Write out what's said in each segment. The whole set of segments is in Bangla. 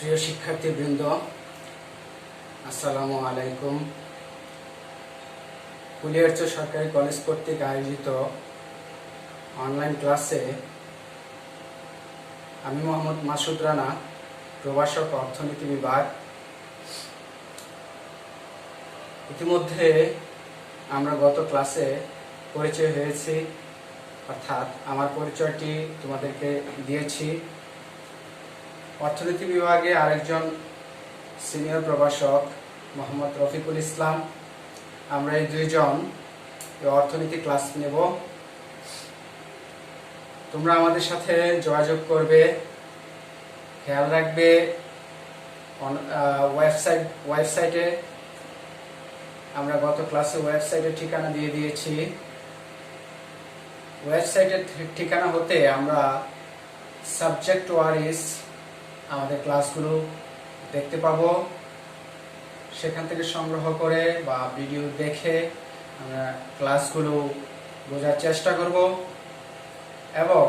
প্রিয় শিক্ষার্থীবৃন্দ, আসসালামু আলাইকুম। কুলিয়ারচর সরকারি কলেজ কর্তৃক আয়োজিত অনলাইন ক্লাসে আমি মোহাম্মদ মাসুদ রানা, প্রভাষক, অর্থনীতি বিভাগ। ইতিমধ্যে আমরা গত ক্লাসে পরিচয় হয়েছি, অর্থাৎ আমার পরিচয়টি তোমাদেরকে দিয়েছি। অর্থনীতি বিভাগে আরেকজন সিনিয়র প্রভাষক মোহাম্মদ রফিকুল ইসলাম, আমরা এই দুইজন অর্থনীতি ক্লাস নেব। তোমরা আমাদের সাথে যোগাযোগ করবে, খেয়াল রাখবে ওয়েবসাইটে আমরা গত ক্লাসে ওয়েবসাইটের ঠিকানা দিয়ে দিয়েছি। ওয়েবসাইটের ঠিকানা হতে আমরা সাবজেক্ট ওয়াইজ আমাদের ক্লাসগুলো দেখতে পাবো। সেখান থেকে সংগ্রহ করে বা ভিডিও দেখে আমরা ক্লাসগুলো বোঝার চেষ্টা করব, এবং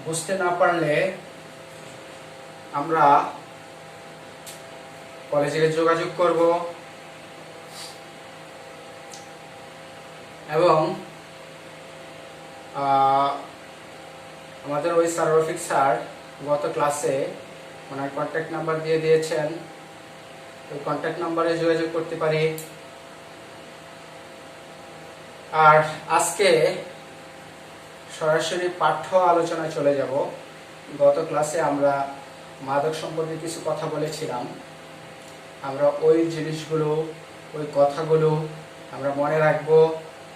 বুঝতে না পারলে আমরা কলেজে যোগাযোগ করব, এবং আমাদের ওই স্যার রফিক স্যার গত ক্লাসে ওনার কন্ট্যাক্ট নাম্বার দিয়ে দিয়েছেন, ওই কন্ট্যাক্ট নাম্বারে যোগাযোগ করতে পারি। আর আজকে সরাসরি পাঠ্য আলোচনায় চলে যাব। গত ক্লাসে আমরা মাদক সম্পর্কে কিছু কথা বলেছিলাম। আমরা ওই জিনিসগুলো, ওই কথাগুলো আমরা মনে রাখবো,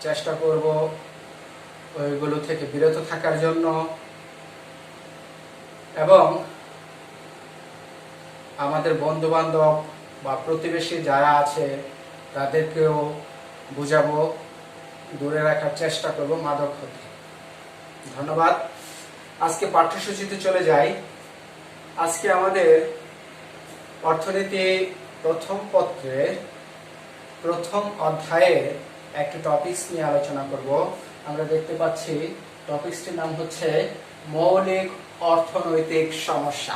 চেষ্টা করব ওইগুলো থেকে বিরত থাকার জন্য, এবং আমাদের বন্ধু বান্ধব বা প্রতিবেশী যারা আছে তাদেরকেও বুঝাবো, দূরে রাখার চেষ্টা করব মাদক হতে। ধন্যবাদ। আজকে পাঠ্যসূচিতে চলে যাই। আজকে আমাদের অর্থনীতি প্রথম পত্রের প্রথম অধ্যায়ে একটি টপিকস নিয়ে আলোচনা করব। আমরা দেখতে পাচ্ছি টপিকসটির নাম হচ্ছে মৌলিক অর্থনৈতিক সমস্যা।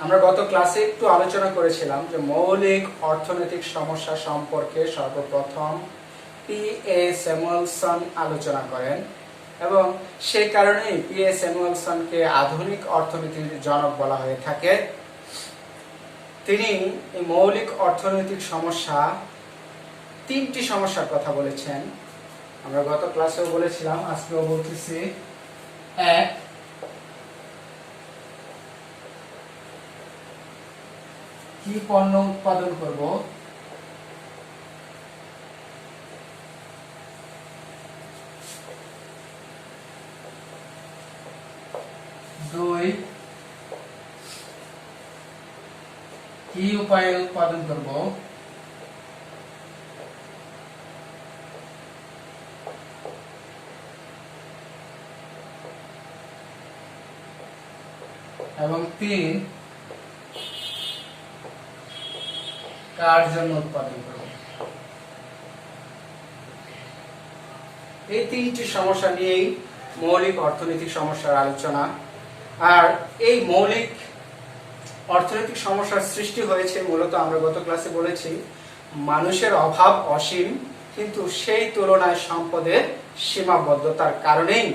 আমরা গত ক্লাসে একটু আলোচনা করেছিলাম যে মৌলিক অর্থনৈতিক সমস্যা সম্পর্কে সর্বপ্রথম পি.এ. স্যামুয়েলসন আলোচনা করেন, এবং সেই কারণেই পি.এ. স্যামুয়েলসনকে আধুনিক অর্থনীতির জনক বলা হয়ে থাকে। তিনি এই মৌলিক অর্থনৈতিক সমস্যা, তিনটি সমস্যার কথা বলেছেন। আমরা গত ক্লাসেও বলেছিলাম, আজকেও বলতেছি। এক, কি পণ্য উৎপাদন করব। দুই, কি উপায়ে উৎপাদন করব। এবং তিন, কার জন্য উৎপাদন করব। এই তিনটি সমস্যা নিয়েই মৌলিক অর্থনৈতিক সমস্যার আলোচনা। আর এই মৌলিক অর্থনৈতিক সমস্যার সৃষ্টি হয়েছে মূলত, আমরা গত ক্লাসে বলেছি, মানুষের অভাব অসীম, কিন্তু সেই তুলনায় সম্পদের সীমাবদ্ধতার কারণেই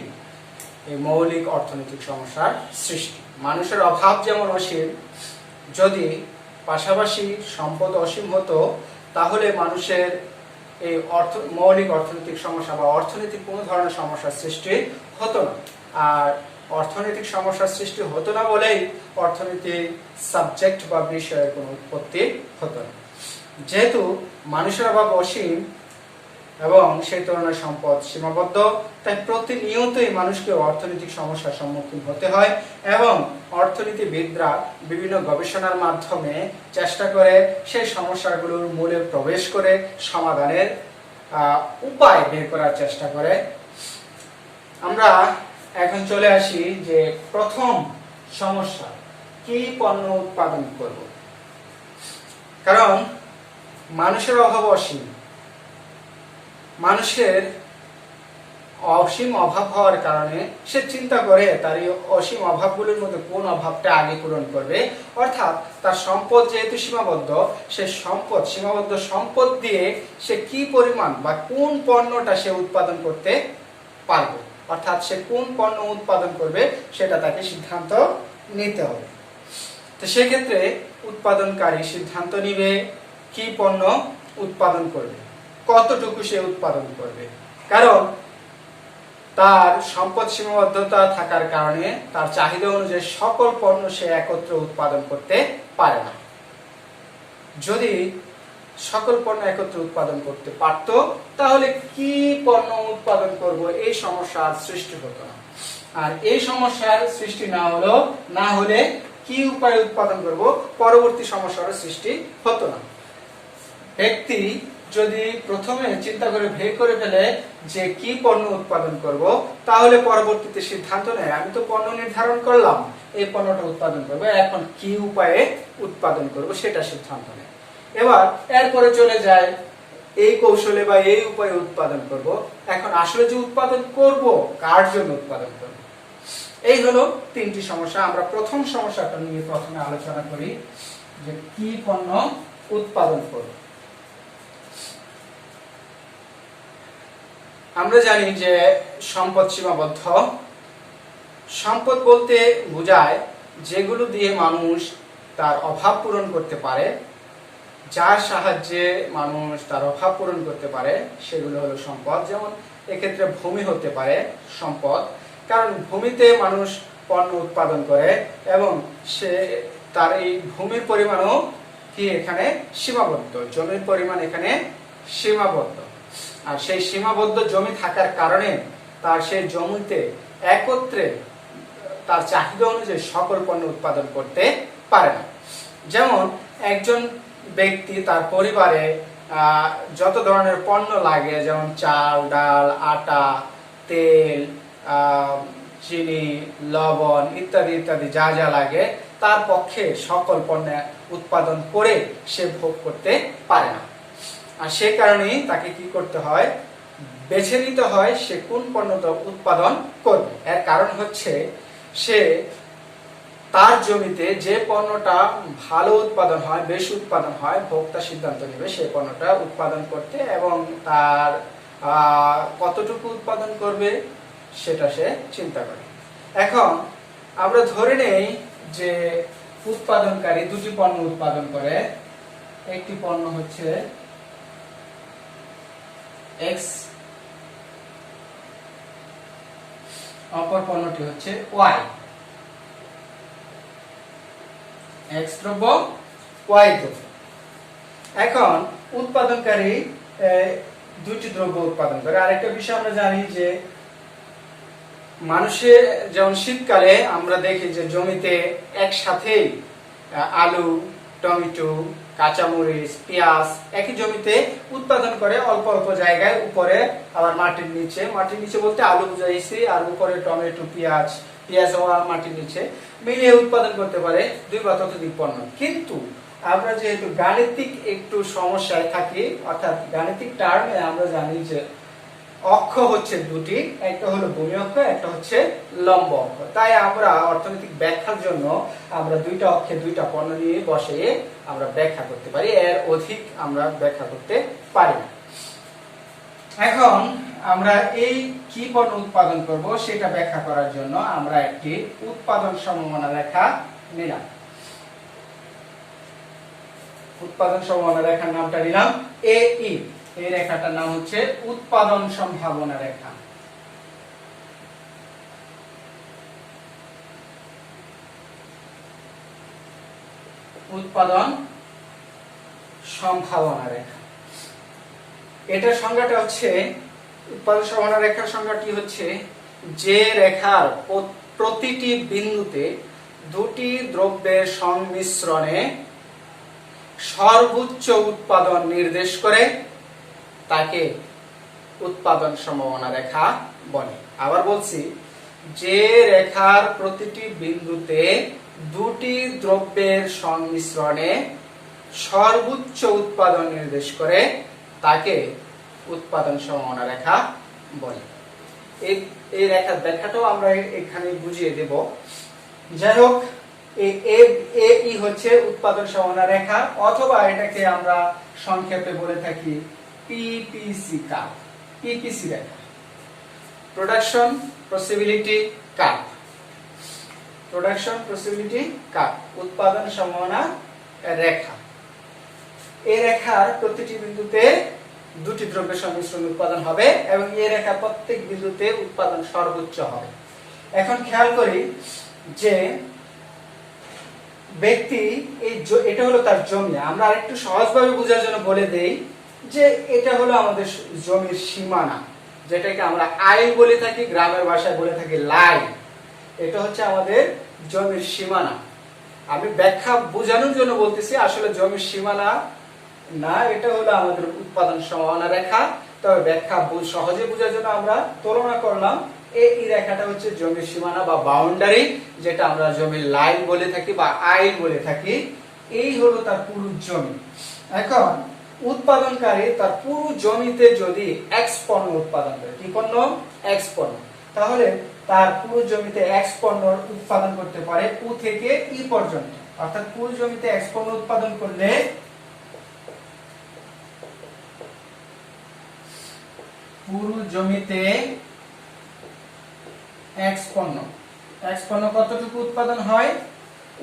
এই মৌলিক অর্থনৈতিক সমস্যার সৃষ্টি। মানুষের অভাব যেমন অসীম, যদি পাশাপাশি সম্পদ অসীম হতো তাহলে মানুষের এই মৌলিক অর্থনৈতিক সমস্যা বা অর্থনৈতিক কোনো ধরনের সমস্যার সৃষ্টি হতো না। আর অর্থনৈতিক সমস্যার সৃষ্টি হতো না বলেই অর্থনীতির সাবজেক্ট বা বিষয়ের কোনো উৎপত্তি হতো না। যেহেতু মানুষের অভাব অসীম এবং সেই তুলনায় সম্পদ সীমাবদ্ধ, তাই প্রতিনিয়তই মানুষকে অর্থনৈতিক সমস্যার সম্মুখীন হতে হয়, এবং অর্থনীতিবিদরা বিভিন্ন গবেষণার মাধ্যমে চেষ্টা করে সেই সমস্যাগুলোর মূলে প্রবেশ করে সমাধানের উপায় বের করার চেষ্টা করে। আমরা এখন চলে আসি যে প্রথম সমস্যা, কি পণ্য উৎপাদন করব। কারণ মানুষের অভাব অসীম, মানুষের অসীম অভাব হওয়ার কারণে সে চিন্তা করে তার এই অসীম অভাবগুলোর মধ্যে কোন অভাবটা আগে পূরণ করবে, অর্থাৎ তার সম্পদ যেহেতু সীমাবদ্ধ, সে সীমাবদ্ধ সম্পদ দিয়ে সে কি পরিমাণ বা কোন পণ্যটা সে উৎপাদন করতে পারবে, অর্থাৎ সে কোন পণ্য উৎপাদন করবে সেটা তাকে সিদ্ধান্ত নিতে হবে। তো সেক্ষেত্রে উৎপাদনকারী সিদ্ধান্ত নিবে কি পণ্য উৎপাদন করবে, কতটুকু সে উৎপাদন করবে, কারণ তার সম্পদ সীমাবদ্ধতা থাকার কারণে তার চাহিদা অনুযায়ী সকল পণ্য সে একত্রে উৎপাদন করতে পারে না। যদি সকল পণ্য একত্রে উৎপাদন করতে পারত তাহলে কি পণ্য উৎপাদন করব এই সমস্যার সৃষ্টি হতো না। আর এই সমস্যার সৃষ্টি না হলে কি উপায়ে উৎপাদন করব পরবর্তী সমস্যার সৃষ্টি হতো না। ব্যক্তি যদি প্রথমে চিন্তা করে বের করে ফেলে যে কি পণ্য উৎপাদন করব, তাহলে পরবর্তীতে সিদ্ধান্ত নেয় আমি তো পণ্য নির্ধারণ করলাম, এই পণ্যটা উৎপাদন করব, এখন কি উপায়ে উৎপাদন করব সেটা সিদ্ধান্ত নেয়। এবার এরপরে চলে যায় এই কৌশলে বা এই উপায়ে উৎপাদন করব, এখন আসলে যে উৎপাদন করব কার জন্য উৎপাদন করব। এই হলো তিনটি সমস্যা। আমরা প্রথম সমস্যাটা নিয়ে প্রথমে আলোচনা করি যে কি পণ্য উৎপাদন করব। আমরা জানি যে সম্পদ সীমাবদ্ধ। সম্পদ বলতে বোঝায় যেগুলো দিয়ে মানুষ তার অভাব পূরণ করতে পারে, যার সাহায্যে মানুষ তার অভাব পূরণ করতে পারে, সেগুলো হলো সম্পদ। যেমন এক্ষেত্রে ভূমি হতে পারে সম্পদ, কারণ ভূমিতে মানুষ পণ্য উৎপাদন করে এবং সে তার এই ভূমির পরিমাণও কি এখানে সীমাবদ্ধ, জমির পরিমাণ এখানে সীমাবদ্ধ। আর সেই সীমাবদ্ধ জমি থাকার কারণে তার সেই জমিতে একত্রে তার চাহিদা অনুযায়ী সকল পণ্য উৎপাদন করতে পারে না। যেমন একজন ব্যক্তি তার পরিবারে যত ধরনের পণ্য লাগে, যেমন চাল, ডাল, আটা, তেল, চিনি, লবণ ইত্যাদি ইত্যাদি যা যা লাগে, তার পক্ষে সকল পণ্য উৎপাদন করে সে ভোগ করতে পারে না। আর সে কারণেই তাকে কি করতে হয়, বেছে নিতে হয় সে কোন পণ্যটা উৎপাদন করবে। এর কারণ হচ্ছে সে তার জমিতে যে পণ্যটা ভালো উৎপাদন হয়, বেশি উৎপাদন হয়, ভোক্তা সিদ্ধান্ত নেবে সেই পণ্যটা উৎপাদন করতে, এবং তার কতটুকু উৎপাদন করবে সেটা সে চিন্তা করে। এখন আমরা ধরে নেই যে উৎপাদনকারী দুটি পণ্য উৎপাদন করে, একটি পণ্য হচ্ছে X, অপর পণ্যটি হচ্ছে Y। X দ্রব্য, Y দ্রব্য। এখন উৎপাদনকারী দুটি দ্রব্য উৎপাদন করে। আরেকটা বিষয় আমরা জানি যে মানুষের যেমন শীতকালে আমরা দেখি যে জমিতে একসাথেই আলু, টমেটো, কাঁচামরিচ, পেঁয়াজ একই জমিতে উৎপাদন করে অল্প অল্প জায়গায়, উপরে আবার মাটির নিচে বলতে আলু বুঝাইছি, আর উপরে টমেটো, পেঁয়াজ মাটির নিচে মিলিয়ে উৎপাদন করতে পারে 2 বা ততোধিক পণ্য। কিন্তু আমরা যেহেতু গাণিতিক একটু সমস্যায় থাকি, অর্থাৎ গাণিতিক টার্মে আমরা জানি যে অক্ষ হচ্ছে দুটি, একটা হলো ভূমি অক্ষ, একটা হচ্ছে লম্ব অক্ষ। তাই আমরা অর্থনৈতিক ব্যাখ্যার জন্য আমরা দুইটা অক্ষে দুইটা পণ্য নিয়ে বসিয়ে আমরা ব্যাখ্যা করতে পারি, এর অধিক আমরা ব্যাখ্যা করতে পারি না। এখন আমরা এই কি পণ্য উৎপাদন করব সেটা ব্যাখ্যা করার জন্য আমরা একটি উৎপাদন সম্ভাবনা রেখা নিলাম। উৎপাদন সম্ভাবনা রেখার নামটা নিলাম AE। এই রেখাটার নাম হচ্ছে উৎপাদন সম্ভাবনা রেখা। উৎপাদন সম্ভাবনা রেখা, এটার সংজ্ঞাটা হচ্ছে, উৎপাদন সম্ভাবনা রেখার সংজ্ঞাটি হচ্ছে যে রেখার প্রতিটি বিন্দুতে দুটি দ্রব্যের সংমিশ্রণে সর্বোচ্চ উৎপাদন নির্দেশ করে তাকে উৎপাদন সম্ভাবনা রেখা বলে। আবার বলছি, যে রেখার প্রতিটি বিন্দুতে দুটি দ্রব্যের সংমিশ্রণে সর্বোচ্চ উৎপাদন নির্দেশ করে তাকে উৎপাদন সম্ভাবনা রেখা বলে। এই এই রেখার ব্যাখ্যাটাও আমরা এখানে বুঝিয়ে দেব। যাই হোক, এই এ ই হচ্ছে উৎপাদন সীমানা রেখা, অথবা এটাকে আমরা সংক্ষেপে বলে থাকি পিপিসি কার্ভ, পিপিসি রেখা, production possibility curve, production possibility curve, উৎপাদন সম্ভাবনা রেখা। এই রেখার প্রতিটি বিন্দুতে দুটি দ্রব্যের সংমিশ্রণ উৎপাদন হবে এবং এই রেখার প্রত্যেক বিন্দুতে উৎপাদন সর্বোচ্চ হবে। এখন খেয়াল করি যে ব্যক্তি এটা হলো তার জমি। আমরা আরেকটু সহজভাবে বোঝার জন্য বলে দেই যে এটা হলো আমাদের জমির সীমানা, যেটাকে আমরা আইল বলে থাকি, গ্রামের ভাষায় বলে থাকি লাইন। এটা হচ্ছে আমাদের জমির সীমানা। আমি ব্যাখ্যা বোঝানোর জন্য বলতেছি, আসলে জমির সীমানা না, এটা হলো আমাদের উৎপাদন সম্ভাবনা রেখা। তবে ব্যাখ্যা সহজে বোঝার জন্য আমরা তুলনা করলাম। এই রেখাটা হচ্ছে জমির সীমানা বা বাউন্ডারি, যেটা আমরা জমির লাইন বলে থাকি বা আইল বলে থাকি। এই হলো তার পুরো জমি। এখন উৎপাদনকারী তার পুরো জমিতে যদি এক্স পণ্য উৎপাদন করে, কি পণ্য? এক্স পণ্য, তাহলে তার পুরো জমিতে এক্স পণ্য উৎপাদন করতে পারে ও থেকে ই পর্যন্ত। অর্থাৎ পুরো জমিতে এক্স পণ্য উৎপাদন করলে পুরো জমিতে এক্স পণ্য কতটুকু উৎপাদন হয়?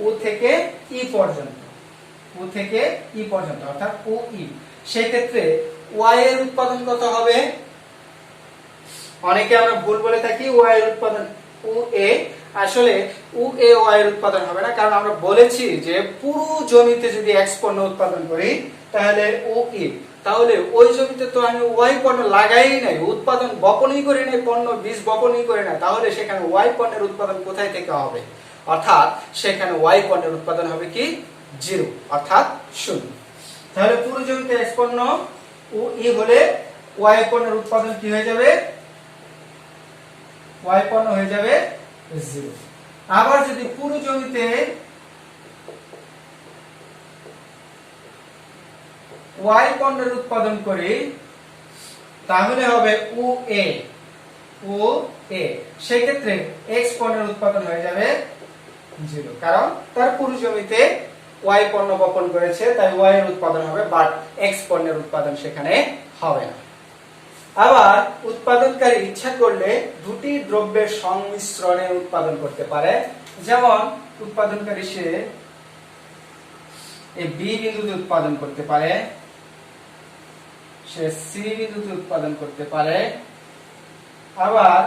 ও থেকে ই পর্যন্ত, ও থেকে ই পর্যন্ত, অর্থাৎ ও ই। সেই ক্ষেত্রে ওয়াই এর উৎপাদন কত হবে? অনেকে আমরা ভুল বলে থাকি ওয়াই এর উৎপাদন ও এ, আসলে ও এ ওয়াই এর উৎপাদন হবে না, কারণ আমরা বলেছি যে পুরো জমিতে যদি এক্স পণ্য উৎপাদন করি তাহলে ও ই, তাহলে ওই জমিতে তো আমি ওয়াই পণ্য লাগাই নাই, উৎপাদন বপনই করি নাই, পণ্য বীজ বপনই করি না, তাহলে সেখানে ওয়াই পণ্যের উৎপাদন কোথায় থেকে হবে? অর্থাৎ সেখানে ওয়াই পণ্যের উৎপাদন হবে কি? 0, অর্থাৎ 0। তাহলে পুরো জমিতে এক্স পণ্য ও ই হলে ওয়াই পণ্যের উৎপাদন কি হয়ে যাবে? ওয়াই পণ্য হয়ে যাবে 0। আবার যদি পুরো জমিতে ওয়াই পণ্যের উৎপাদন করি তাহলে হবে ও এ, সেই ক্ষেত্রে এক্স পণ্যের উৎপাদন হয়ে যাবে 0, কারণ তার পুরো জমিতে ওয়াই পণ্য বপন করেছে, তাই ওয়াই এর উৎপাদন হবে, বাট এক্স পণ্যের উৎপাদন সেখানে হবে না। আবার উৎপাদনকারী ইচ্ছা করলে দুটি দ্রব্যের সংমিশ্রণে উৎপাদন করতে পারে। যেমন উৎপাদনকারী সে এই বি বিন্দুতে উৎপাদন করতে পারে, সে সি বিন্দুতে উৎপাদন করতে পারে, আবার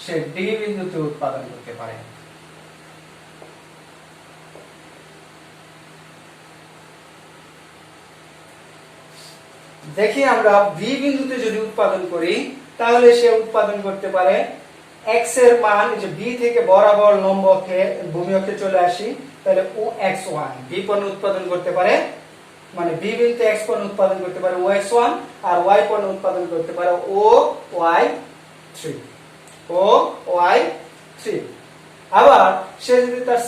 সে ডি বিন্দুতে উৎপাদন করতে পারে। দেখি আমরা বি বিন্দুতে যদি উৎপাদন করি তাহলে সে উৎপাদন করতে পারে এক্স এর মান, যে বি থেকে বরাবর লম্ব অক্ষে ভূমি অক্ষে চলে আসি, তাহলে ও এক্স ওয়ান বি পণ্য উৎপাদন করতে পারে, মানে বি বিন্দুতে এক্স পণ্য উৎপাদন করতে পারে ও এক্স ওয়ান, আর ওয়াই পণ্য উৎপাদন করতে পারে ও ওয়াই থ্রি, ও ওয়াই থ্রি। আবার সে যদি তার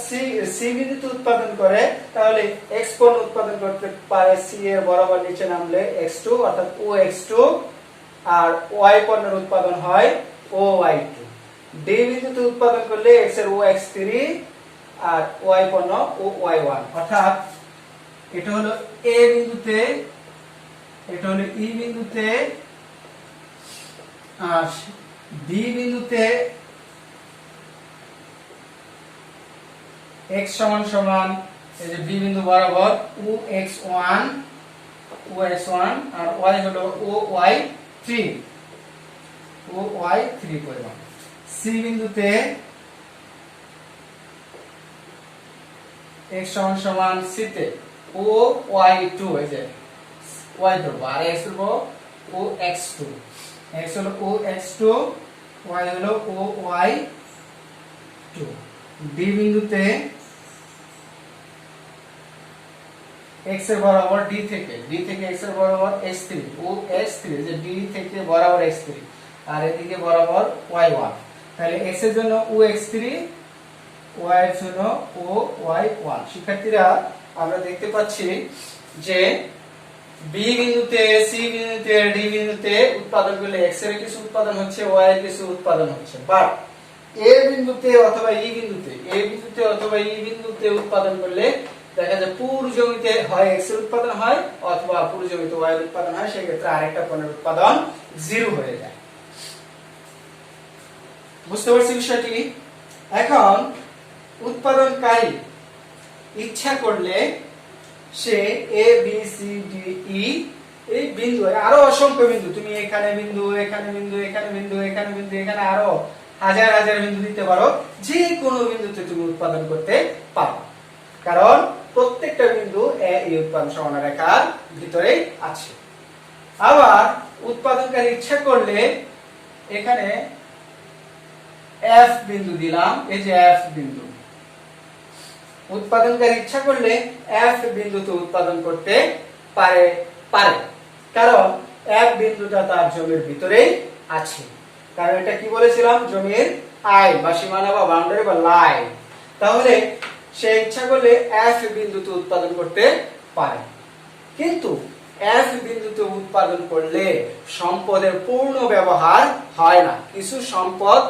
সি বিন্দুতে উৎপাদন করে তাহলে এক্স পণ্য উৎপাদন করতে পারে সি এর বরাবর নিচে নামলে x2, অর্থাৎ ও x2, আর ওয়াই পণ্যের উৎপাদন হয় ও y2। ডি বিন্দুতে উৎপাদন করলে x এর ও x3 আর ওয়াই পণ্য ও y1, অর্থাৎ এটা হলো এ বিন্দুতে, এটা হলো ই বিন্দুতে, আর বি বিন্দুতে x সমান সমান এই যে বি বিন্দু বরাবর ও x1 আর y হলো ও y3 পরিমাণ। সি বিন্দুতে x সমান সমান সি তে ও y2, এই যে y ধরব, আর x ধরব ও x2, x হলো ও x2, y হলো ও y2। ডি বিন্দুতে x এর বরাবর d থেকে x এর বরাবর x3, ও x3, যে d থেকে বরাবর x3, আর এদিকে বরাবর y1, তাহলে x এর জন্য ও x3, y এর জন্য ও y1। শিক্ষার্থীরা আমরা দেখতে পাচ্ছি যে বি বিন্দুতে, সি বিন্দুতে, ডি বিন্দুতে উৎপাদন করলে এক্স এর কিছু উৎপাদন হচ্ছে, ওয়াই এর কিছু উৎপাদন হচ্ছে। বাট এ বিন্দুতে অথবা ই বিন্দুতে, এ বিন্দুতে অথবা ই বিন্দুতে উৎপাদন করলে দেখা যায় পুরো জমিতে হয় এক্স এর উৎপাদন হয় অথবা পুরো জমিতে ওয়াই এর উৎপাদন হয়, সেই ক্ষেত্রে আরেকটা পণ্যের উৎপাদন জিরো হয়ে যায়। বুঝতে পারছি বিষয়টি? এখন উৎপাদনকারী ইচ্ছা করলে সে A B C D E এই বিন্দু, আরো অসংখ্য বিন্দু, তুমি এখানে বিন্দু, এখানে বিন্দু, এখানে বিন্দু, এখানে বিন্দু, এখানে আরো হাজার হাজার বিন্দু দিতে পারো, যে কোনো বিন্দুতে তুমি উৎপাদন করতে পারো, কারণ প্রত্যেকটা বিন্দু এই উৎপাদন সমানা রেখার ভিতরে আছে। আবার উৎপাদনকারী ইচ্ছা করলে এখানে এফ বিন্দু দিলাম, এই যে এফ বিন্দু, উৎপাদনকারী ইচ্ছা করলে এফ বিন্দুতে উৎপাদন করতে পারে, কারণ এফ বিন্দুটা তার জমির ভিতরেই আছে। কারণ এটা কি বলেছিলাম, জমির আই বা সীমানা বা বাউন্ডারি বা লাইন। তাহলে সে ইচ্ছা করলে এফ বিন্দুতে উৎপাদন করতে পারে, কিন্তু এফ বিন্দুতে উৎপাদন করলে সম্পদের পূর্ণ ব্যবহার হয় না, কিছু সম্পদ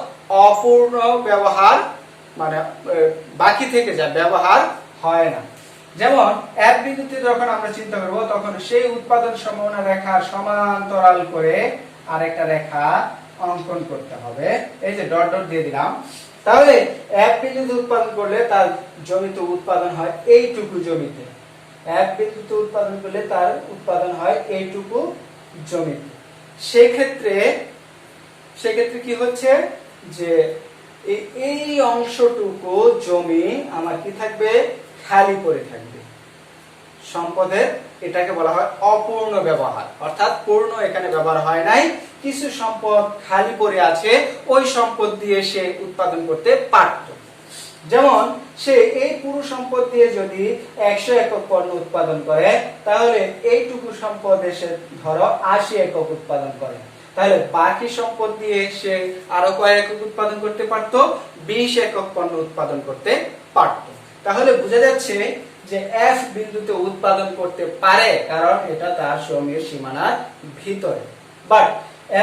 অপূর্ণ ব্যবহার, মানে বাকি থেকে যায়, ব্যবহার হয় না। যেমন এক বিন্দুতে যখন আমরা চিন্তা করব, তখন সেই উৎপাদন সম্ভাবনা রেখার সমান্তরাল করে আরেকটা রেখা অঙ্কন করতে হবে, এই যে ডট ডট দিয়ে দিলাম। তাহলে এক বিন্দুতে উৎপাদন করলে তার জমিতে উৎপাদন হয় এইটুকু জমিতে, এক বিন্দুতে উৎপাদন করলে তার উৎপাদন হয় এইটুকু জমিতে। সেক্ষেত্রে কি হচ্ছে যে এই অংশটুকু জমি আমার কি থাকবে, খালি পড়ে থাকবে সম্পদের। এটাকে বলা হয় অপূর্ণ ব্যবহার, অর্থাৎ পূর্ণ এখানে ব্যবহার হয় নাই, কিছু সম্পদ খালি পড়ে আছে, ওই সম্পদ দিয়ে সে উৎপাদন করতে পারত। যেমন সে এই পুরো সম্পদ দিয়ে যদি 100 একক পণ্য উৎপাদন করে, তাহলে এইটুকু সম্পদ এসে ধরো 80 একক উৎপাদন করে, তাহলে বাকি সম্পদ দিয়ে সে আরো কয় একক উৎপাদন করতে পারত, 20 একক পণ্য উৎপাদন করতে পারত। তাহলে বোঝা যাচ্ছে যে এফ বিন্দুতে উৎপাদন করতে পারে, কারণ এটা তার জমির সীমানার ভিতরে। বাট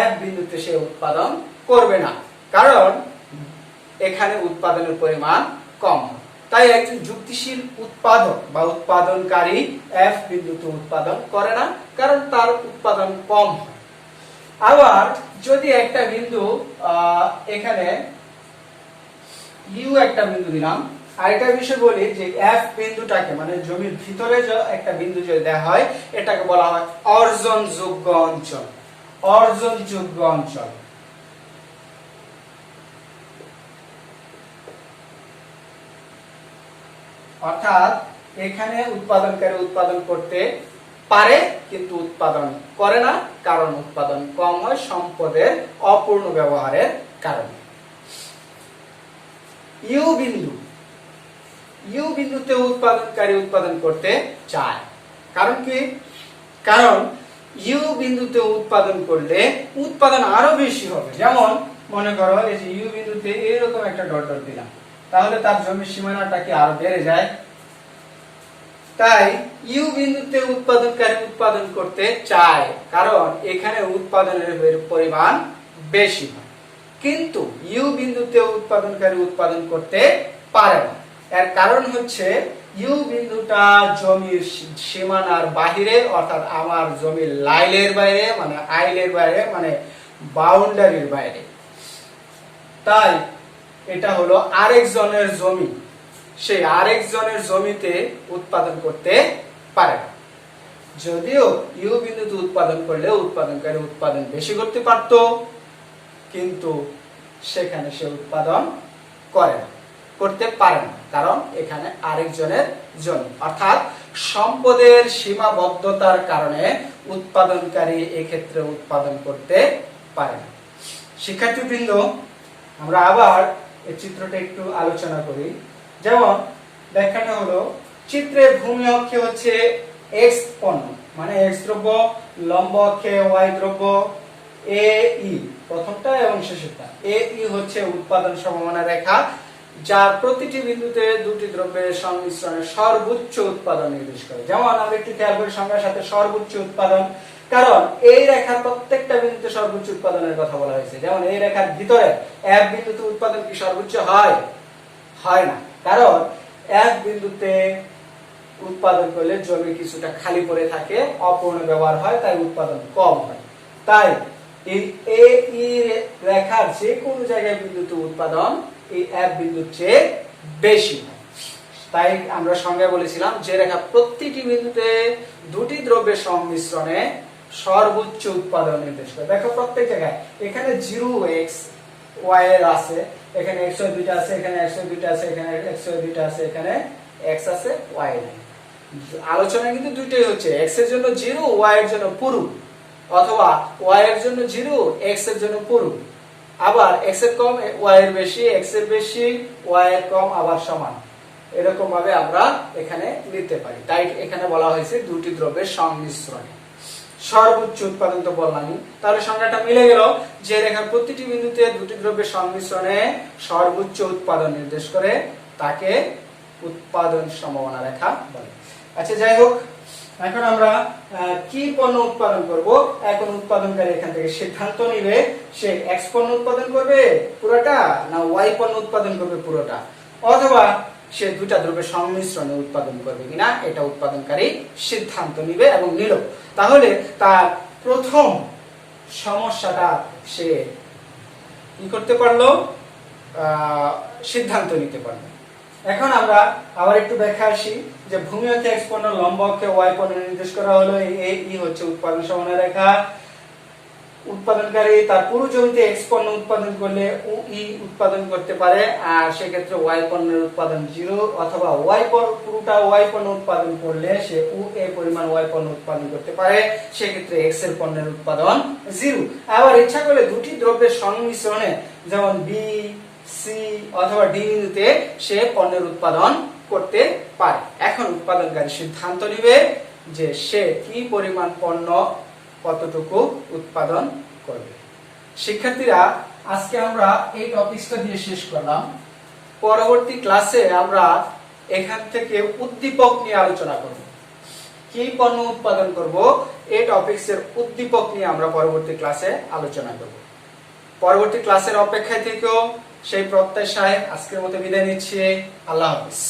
এফ বিন্দুতে সে উৎপাদন করবে না, কারণ এখানে উৎপাদনের পরিমাণ কম। তাই একজন যুক্তিশীল উৎপাদক বা উৎপাদনকারী এফ বিন্দুতে উৎপাদন করে না, কারণ তার উৎপাদন কম হয়। আবার যদি একটা বিন্দু, এখানে ইউ একটা বিন্দু দিলাম, আরেকটা বিষয় বলি যে এফ বিন্দুটাকে, মানে জমির ভিতরে যে একটা বিন্দু যদি দেওয়া হয়, এটাকে বলা হয় অর্জনযোগ্য অঞ্চল, অর্জনযোগ্য অঞ্চল। অর্থাৎ এখানে উৎপাদনকারী উৎপাদন করতে পারে কিন্তু উৎপাদন করে না, কারণ উৎপাদন কম হয় সম্পদের অপূর্ণ ব্যবহারের কারণে। ইউ বিন্দু, ইউ বিন্দুতে উৎপাদনকারী উৎপাদন করতে চায়, কারণ কি, কারণ ইউ বিন্দুতে উৎপাদন করলে উৎপাদন আরো বেশি হবে। যেমন মনে করো এই যে ইউ বিন্দুতে এরকম একটা ডট ডট দিলাম, তাহলে তার জমির সীমানাটা কি আরো বেড়ে যায়। তাই ইউ বিন্দুতে উৎপাদনকারী উৎপাদন করতে চায়, কারণ এখানে উৎপাদনের পরিমাণ বেশি হয়, কিন্তু ইউ বিন্দুতে উৎপাদনকারী উৎপাদন করতে পারে না। এর কারণ হচ্ছে ইউ বিন্দুটা জমির সীমানার বাহিরে, অর্থাৎ আমার জমির লাইলের বাইরে, মানে আইলের বাইরে, মানে বাউন্ডারির বাইরে। তাই এটা হলো আরেকজনের জমি, সেই আরেকজনের জমিতে উৎপাদন করতে পারে না। যদিও ইউ বিন্দুতে উৎপাদন করলে উৎপাদনকারী উৎপাদন বেশি করতে পারত, কিন্তু সেখানে সে উৎপাদন করতে পারে না, কারণ এখানে আরেকজনের জমি। অর্থাৎ সম্পদের সীমাবদ্ধতার কারণে উৎপাদনকারী এক্ষেত্রে উৎপাদন করতে পারে না। শিক্ষার্থীবৃন্দ, আমরা আবার এই চিত্রটা একটু আলোচনা করি। যেমন ব্যাখ্যাটা হলো, চিত্রে ভূমি অক্ষে হচ্ছে এক্স পণ্য, মানে এক্স দ্রব্য, লম্ব অক্ষে ওয়াই দ্রব্য, এ ই প্রথমটা এবং শেষেরটা। এ ই হচ্ছে উৎপাদন সম্ভাবনা রেখা, যার প্রতিটি বিন্দুতে দুটি দ্রব্যের সংমিশ্রণে সর্বোচ্চ উৎপাদন নির্দেশ করে। যেমন আমরা একটু খেয়াল করি সংজ্ঞার সাথে সর্বোচ্চ উৎপাদন, কারণ এই রেখার প্রত্যেকটা বিন্দুতে সর্বোচ্চ উৎপাদনের কথা বলা হয়েছে। যেমন এই রেখার ভিতরে এক বিন্দুতে উৎপাদন কি সর্বোচ্চ হয়? হয় না, কারণ এক বিন্দুতে উৎপাদন করলে জমি কিছুটা খালি পড়ে থাকে, অপূর্ণ ব্যবহার হয়, তাই উৎপাদন কম হয়। তাই এই রেখার যে কোনো জায়গায় বিন্দুতে উৎপাদন এই এক বিন্দুর চেয়ে বেশি হয়। তাই আমরা সংজ্ঞায় বলেছিলাম যে রেখা প্রতিটি বিন্দুতে দুটি দ্রব্যের সংমিশ্রণে সর্বোচ্চ উৎপাদন নির্দেশ করে। দেখো প্রত্যেক জায়গায় এখানে 0x y এর আছে, এখানে x এর দুইটা আছে, এখানে x এর দুইটা আছে, এখানে x এর দুইটা আছে, এখানে x আছে y নাই। আলোচনা কিন্তু দুইটাই হচ্ছে, x এর জন্য 0, y এর জন্য পুরু, অথবা y এর জন্য 0, x এর জন্য পুরু। আবার x এর কম y এর বেশি, x এর বেশি y এর কম, আবার সমান। এরকম ভাবে আমরা এখানে নিতে পারি। তাই এখানে বলা হয়েছে দুটি দ্রব্যের সংমিশ্রণে সর্বোচ্চ উৎপাদন। তো বললামই, তাহলে সংজ্ঞাটা মিলে গেল যে রেখার প্রতিটি বিন্দুতে দুটি দ্রব্যের সংমিশ্রণে সর্বোচ্চ উৎপাদন নির্দেশ করে তাকে উৎপাদন সম্ভাবনা রেখা বলে। আচ্ছা, যাই হোক, এখন আমরা কি পণ্য উৎপাদন করব। এখন উৎপাদনকারী এখান থেকে সিদ্ধান্ত নিবে সে x পণ্য উৎপাদন করবে পুরোটা, না y পণ্য উৎপাদন করবে পুরোটা, অথবা সে দুটা দ্রব্যের সংমিশ্রণে উৎপাদন করবে কিনা এটা উৎপাদনকারী সিদ্ধান্ত নিবে এবং নিল। তাহলে তার প্রথম সমস্যাটা সে কি করতে পারলো, সিদ্ধান্ত নিতে পারলো। এখন আমরা আবার একটু ব্যাখ্যা আসি যে ভূমি অক্ষে x পণ্য, লম্ব অক্ষে y পণ্য নির্দেশ করা হলো। এই হচ্ছে উৎপাদন সম্ভাবনা রেখা। উৎপাদনকারী তার পুরো জমিতে x পণ্য উৎপাদন করলে ui উৎপাদন করতে পারে, আর সেক্ষেত্রে y পণ্যের উৎপাদন 0, অথবা পুরোটা y পণ্য উৎপাদন করলে সে ua পরিমাণ y পণ্য উৎপাদন করতে পারে, সেক্ষেত্রে x এর পণ্যের উৎপাদন 0। আবার ইচ্ছা করলে দুটি দ্রব্যের সংমিশ্রণে, যেমন b c অথবা d বিন্দুতে সে পণ্যের উৎপাদন করতে পারে। এখন উৎপাদনকারী সিদ্ধান্ত নেবে যে সে কি পরিমাণ পণ্য কতটুকু উৎপাদন করবে। শিক্ষার্থীরা, আজকে আমরা এই টপিকটা দিয়ে শেষ করলাম। পরবর্তী ক্লাসে আমরা এখান থেকে উদ্দীপক নিয়ে আলোচনা করব। কি পণ্য উৎপাদন করব এই টপিকসের উদ্দীপক নিয়ে আমরা পরবর্তী ক্লাসে আলোচনা করব। পরবর্তী ক্লাসের অপেক্ষায় থেকেও সেই প্রত্যাশায় আজকের মতো বিদায় নিচ্ছি। আল্লাহ হাফেজ।